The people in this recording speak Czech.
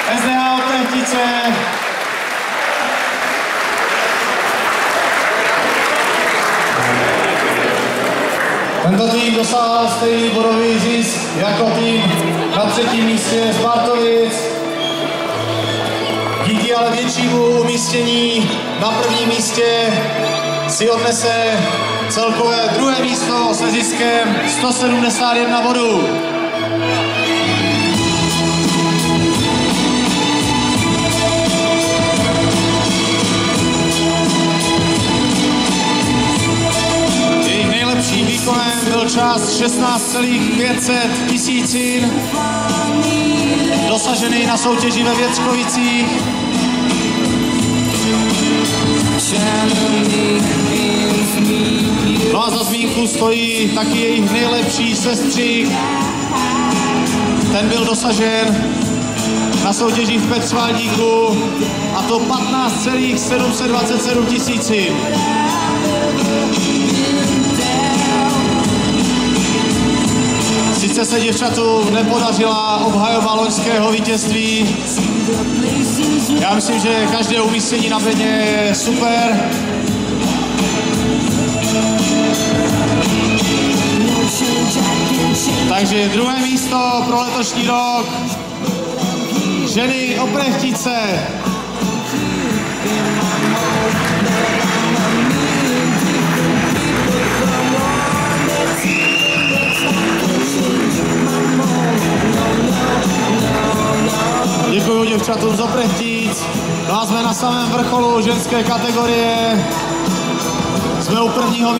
SDH Oprechtice. Tento tým dosáhl stejný bodový zisk jako tým na 3. místě z Bartovic. Díky ale většímu umístění na 1. místě si odnese celkové 2. místo se ziskem 171 bodů. Jejich nejlepším výkonem byl čas 16,500 tisícin, dosažený na soutěži ve Věckovicích. No a za zmínku stojí taky jejich nejlepší sestřih. Ten byl dosažen na soutěži v Petřvaldíku, a to 15,727 tisícin. Sice se děvčatům nepodařila obhajoba loňského vítězství. Já myslím, že každé umístění na bedně je super. Takže 2. místo pro letošní rok. Ženy Oprechtice. Děkuju děvčatům z Oprechtic. No a jsme na samém vrcholu ženské kategorie. Jsme u 1.